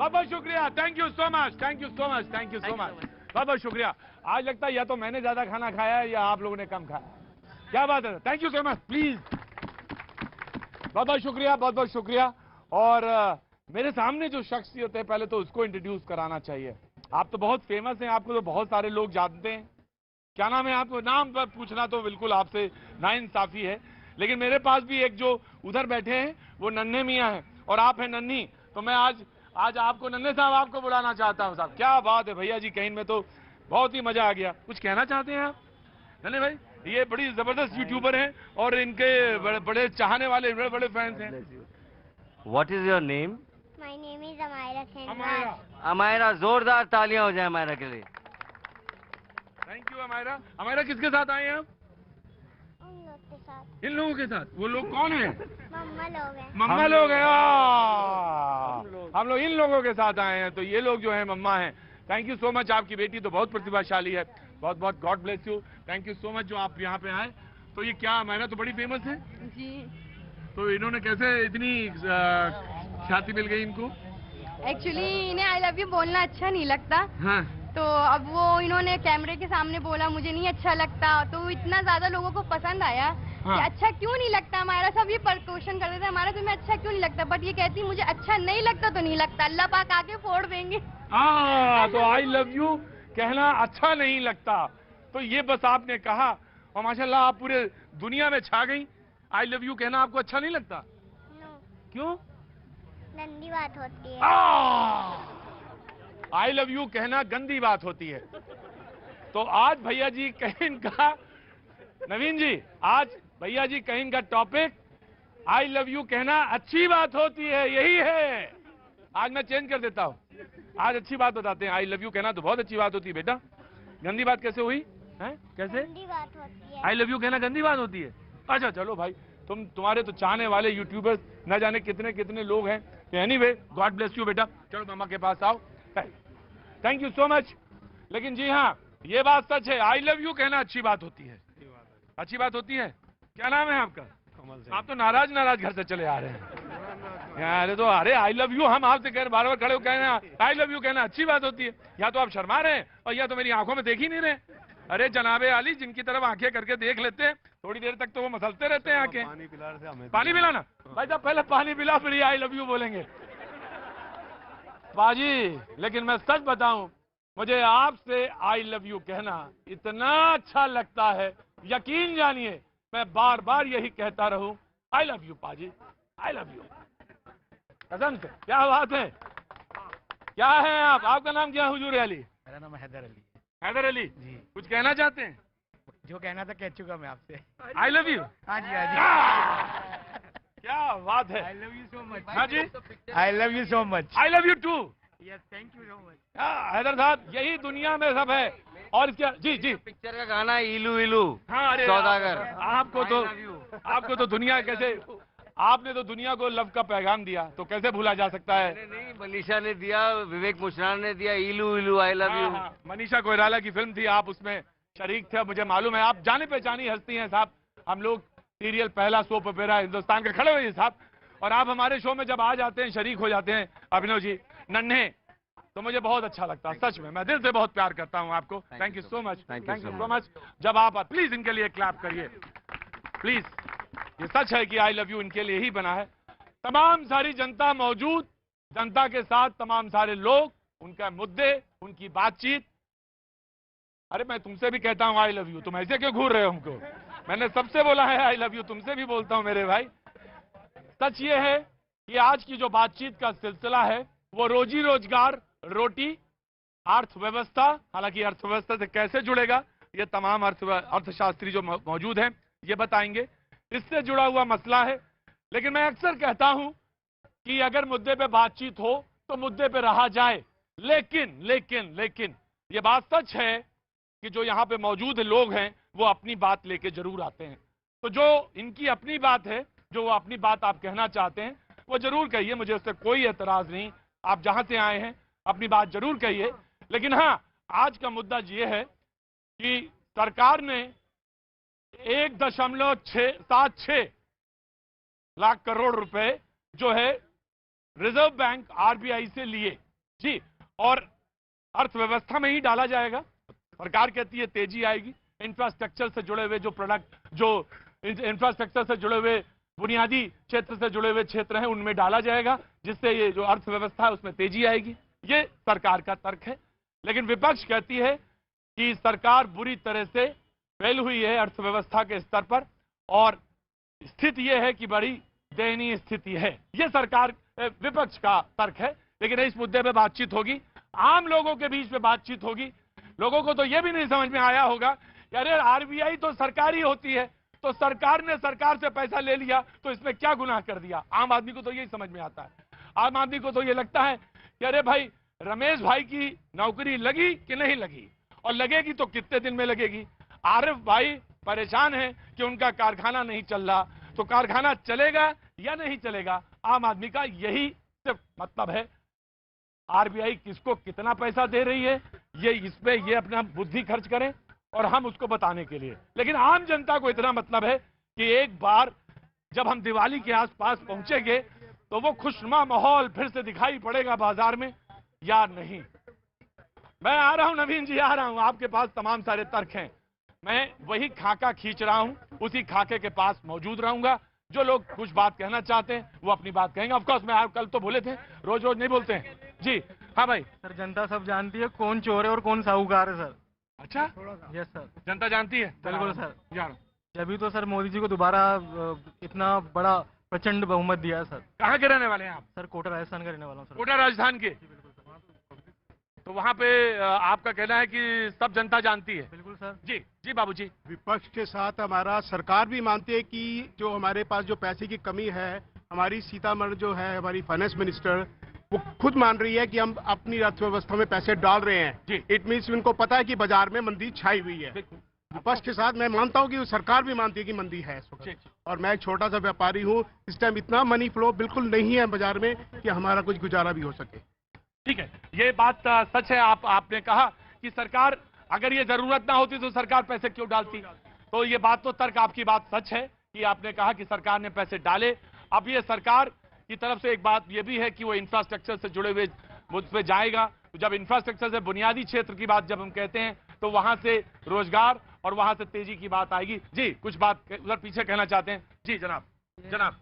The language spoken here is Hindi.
बहुत बहुत शुक्रिया, thank you so much, thank you so much, thank you so much, बहुत बहुत शुक्रिया। आज लगता है या तो मैंने ज्यादा खाना खाया है या आप लोगों ने कम खाया। क्या बात है, thank you so much, please, बहुत बहुत शुक्रिया, बहुत बहुत शुक्रिया। और मेरे सामने जो शख्सियत है पहले तो उसको इंट्रोड्यूस कराना चाहिए। आप तो बहुत फेमस हैं, आपको तो बहुत सारे लोग जानते हैं। क्या नाम है आपको? नाम पर पूछना तो बिल्कुल आपसे नाइंसाफी है, लेकिन मेरे पास भी एक जो उधर बैठे हैं वो नन्हे मियाँ हैं और आप हैं नन्ही, तो मैं आज आपको नन्हे साहब आपको बुलाना चाहता हूं। साहब क्या बात है भैया जी, कहीं में तो बहुत ही मजा आ गया। कुछ कहना चाहते हैं आप नन्हे भाई? ये बड़ी जबरदस्त यूट्यूबर हैं और इनके बड़े बड़े चाहने वाले, बड़े बड़े फैंस हैं। What is your name? My name is Amaira Khanwar. Amaira, Amaira, जोरदार तालियां हो जाए अमायरा के लिए। Thank you Amayra. अमायरा किसके साथ आए हैं आप? उन लोग के साथ। इन लोगों के साथ। वो लोग कौन हैं? मम्मा लोग हैं। मम्मा लोग हैं। हम लोग इन लोगों के साथ आए हैं, तो ये लोग जो हैं मम्मा हैं। थैंक यू सो मच, आपकी बेटी तो बहुत प्रतिभाशाली है, बहुत बहुत God bless you, thank you so much जो आप यहाँ पे आए। तो ये क्या अमायरा तो बड़ी फेमस है जी। तो इन्होंने कैसे इतनी ख्याति मिल गई इनको? एक्चुअली इन्हें आई लव यू बोलना अच्छा नहीं लगता, हाँ। तो अब वो इन्होंने कैमरे के सामने बोला मुझे नहीं अच्छा लगता, तो इतना ज्यादा लोगों को पसंद आया हाँ। कि अच्छा क्यों नहीं लगता हमारा। सब ये क्वेश्चन करते थे हमारा तुम्हें अच्छा क्यों नहीं लगता, बट ये कहती मुझे अच्छा नहीं लगता तो नहीं लगता, अल्लाह पाक आके फोड़ देंगे। तो आई लव यू कहना अच्छा नहीं लगता, तो ये बस आपने कहा और माशाल्लाह आप पूरे दुनिया में छा गई। आई लव यू कहना आपको अच्छा नहीं लगता? No, क्यों? गंदी बात होती है। आई लव यू कहना गंदी बात होती है। तो आज भैया जी कहीं का, नवीन जी आज भैया जी कहीं का टॉपिक आई लव यू कहना अच्छी बात होती है, यही है। आज मैं चेंज कर देता हूं, आज अच्छी बात बताते हैं। आई लव यू कहना तो बहुत अच्छी बात होती है बेटा, गंदी बात कैसे हुई है? कैसे गंदी बात होती है। आई लव यू कहना गंदी बात होती है? अच्छा चलो भाई, तुम्हारे तो चाहने वाले यूट्यूबर्स न जाने कितने कितने लोग हैं। एनीवे गॉड ब्लेस यू बेटा, चलो मामा के पास आओ, थैंक यू सो मच। लेकिन जी हाँ, ये बात सच है, आई लव यू कहना अच्छी बात होती है, अच्छी बात होती है। क्या नाम है आपका? आप तो नाराज नाराज घर से चले आ रहे हैं यार। तो अरे आई लव यू हम आपसे कह रहे, बार बार खड़े हो कहना आई लव यू कहना अच्छी बात होती है, या तो आप शर्मा रहे हैं और या तो मेरी आंखों में देख ही नहीं रहे। अरे जनाबे आली, जिनकी तरफ आंखें करके देख लेते हैं थोड़ी देर तक तो वो मसलते रहते हैं आंखें। पानी पिलाना भाई साहब, पहले पानी पिला फिर आई लव यू बोलेंगे बाजी। लेकिन मैं सच बताऊं, मुझे आपसे आई लव यू कहना इतना अच्छा लगता है, यकीन जानिए मैं बार बार यही कहता रहूं, आई लव यू पाजी, आई लव यू, कसम से। क्या बात है, क्या है आप? आपका नाम क्या है? हुजूर अली। मेरा नाम हैदर अली। हैदर अली जी। कुछ कहना चाहते हैं? जो कहना था कह चुका मैं आपसे। I love you. हाँ जी, हाँ जी। क्या बात है, I love you so much. हाँ जी, I love you so much. I love you too. Yes, thank you so much. Haider sahab, यही दुनिया में सब है। और इसका जी जी पिक्चर का गाना है इलू इलू। हाँ, अरे सौदागर। आपको तो दुनिया कैसे, आपने तो दुनिया को लव का पैगाम दिया, तो कैसे भूला जा सकता है? नहीं, मनीषा ने दिया, विवेक मुश्रान ने दिया, इलू इलू आई लव यू। मनीषा कोइराला की फिल्म थी, आप उसमें शरीक थे, मुझे मालूम है। आप जाने पहचानी हस्ती हैं साहब, हम लोग सीरियल पहला सोप ओपेरा हिंदुस्तान के खड़े हुए साहब, और आप हमारे शो में जब आ जाते हैं, शरीक हो जाते हैं अभिनव जी नन्हे, तो मुझे बहुत अच्छा लगता है। सच में मैं दिल से बहुत प्यार करता हूं आपको। Thank you so much, thank you so much. जब आप प्लीज इनके लिए क्लैप करिए प्लीज। ये सच है कि आई लव यू इनके लिए ही बना है। तमाम सारी जनता मौजूद, जनता के साथ तमाम सारे लोग, उनका मुद्दे, उनकी बातचीत। अरे मैं तुमसे भी कहता हूं आई लव यू, तुम ऐसे क्यों घूर रहे हो हमको? मैंने सबसे बोला है आई लव यू, तुमसे भी बोलता हूं मेरे भाई। सच ये है कि आज की जो बातचीत का सिलसिला है वो रोजी रोजगार, रोटी, अर्थव्यवस्था। हालांकि अर्थव्यवस्था से कैसे जुड़ेगा ये तमाम अर्थशास्त्री जो मौजूद हैं ये बताएंगे, इससे जुड़ा हुआ मसला है। लेकिन मैं अक्सर कहता हूं कि अगर मुद्दे पे बातचीत हो तो मुद्दे पे रहा जाए। लेकिन लेकिन लेकिन ये बात सच है कि जो यहां पे मौजूद लोग हैं वो अपनी बात लेके जरूर आते हैं। तो जो इनकी अपनी बात है, जो वो अपनी बात आप कहना चाहते हैं वो जरूर कहिए, मुझे उससे कोई एतराज नहीं। आप जहां से आए हैं अपनी बात जरूर कहिए। लेकिन हां, आज का मुद्दा ये है कि सरकार ने 1.76 लाख करोड़ रुपए जो है रिजर्व बैंक आरबीआई से लिए, जी, और अर्थव्यवस्था में ही डाला जाएगा। सरकार कहती है तेजी आएगी, इंफ्रास्ट्रक्चर से जुड़े हुए जो प्रोडक्ट, जो इंफ्रास्ट्रक्चर से जुड़े हुए बुनियादी क्षेत्र से जुड़े हुए क्षेत्र हैं उनमें डाला जाएगा, जिससे ये जो अर्थव्यवस्था है उसमें तेजी आएगी। ये सरकार का तर्क है। लेकिन विपक्ष कहती है कि सरकार बुरी तरह से फेल हुई है अर्थव्यवस्था के स्तर पर, और स्थिति यह है कि बड़ी दयनीय स्थिति है। ये सरकार विपक्ष का तर्क है। लेकिन इस मुद्दे पे बातचीत होगी, आम लोगों के बीच में बातचीत होगी। लोगों को तो यह भी नहीं समझ में आया होगा कि अरे आरबीआई तो सरकारी होती है, तो सरकार ने सरकार से पैसा ले लिया तो इसमें क्या गुनाह कर दिया। आम आदमी को तो यही समझ में आता है। आम आदमी को तो ये लगता है कि अरे भाई रमेश भाई की नौकरी लगी कि नहीं लगी, और लगेगी तो कितने दिन में लगेगी। आरिफ भाई परेशान है कि उनका कारखाना नहीं चल रहा, तो कारखाना चलेगा या नहीं चलेगा। आम आदमी का यही सिर्फ मतलब है। आरबीआई किसको कितना पैसा दे रही है ये इसमें ये अपना बुद्धि खर्च करें और हम उसको बताने के लिए। लेकिन आम जनता को इतना मतलब है कि एक बार जब हम दिवाली के आसपास पहुंचेंगे तो वो खुशनुमा माहौल फिर से दिखाई पड़ेगा बाजार में या नहीं। मैं आ रहा हूं नवीन जी, आ रहा हूं। आपके पास तमाम सारे तर्क हैं, मैं वही खाका खींच रहा हूं, उसी खाके के पास मौजूद रहूंगा। जो लोग कुछ बात कहना चाहते हैं वो अपनी बात कहेंगे। ऑफकोर्स मैं कल तो बोले थे, रोज रोज नहीं बोलते हैं जी। हाँ भाई। सर जनता सब जानती है कौन चोर है और कौन साहूकार है सर। अच्छा, यस सर, जनता जानती है। बिल्कुल सर। यार जब तो सर मोदी जी को दोबारा इतना बड़ा प्रचंड बहुमत दिया है सर। कहाँ के रहने वाले हैं आप? सर कोटा राजस्थान का रहने वाला हूँ सर। कोटा राजस्थान के। तो वहाँ पे आपका कहना है कि सब जनता जानती है। बिल्कुल सर। जी जी बाबूजी। विपक्ष के साथ हमारा सरकार भी मानती है कि जो हमारे पास जो पैसे की कमी है, हमारी सीतामढ़ी जो है हमारी फाइनेंस मिनिस्टर वो खुद मान रही है कि हम अपनी अर्थव्यवस्था में पैसे डाल रहे हैं। जी। इट मीन्स उनको पता है कि बाजार में मंदी छाई हुई है। विपक्ष के साथ मैं मानता हूं कि सरकार भी मानती है कि मंदी है इस वक्त। और मैं एक छोटा सा व्यापारी हूं, इस टाइम इतना मनी फ्लो बिल्कुल नहीं है बाजार में कि हमारा कुछ गुजारा भी हो सके। ठीक है, ये बात सच है। आपने कहा कि सरकार, अगर ये जरूरत ना होती तो सरकार पैसे क्यों डालती। तो ये बात तो तर्क आपकी बात सच है कि आपने कहा कि सरकार ने पैसे डाले। अब ये सरकार की तरफ से एक बात ये भी है कि वो इंफ्रास्ट्रक्चर से जुड़े हुए मुद्दे पे जाएगा। तो जब इंफ्रास्ट्रक्चर से बुनियादी क्षेत्र की बात जब हम कहते हैं तो वहां से रोजगार और वहां से तेजी की बात आएगी। जी कुछ बात उधर पीछे कहना चाहते हैं। जी जनाब। जनाब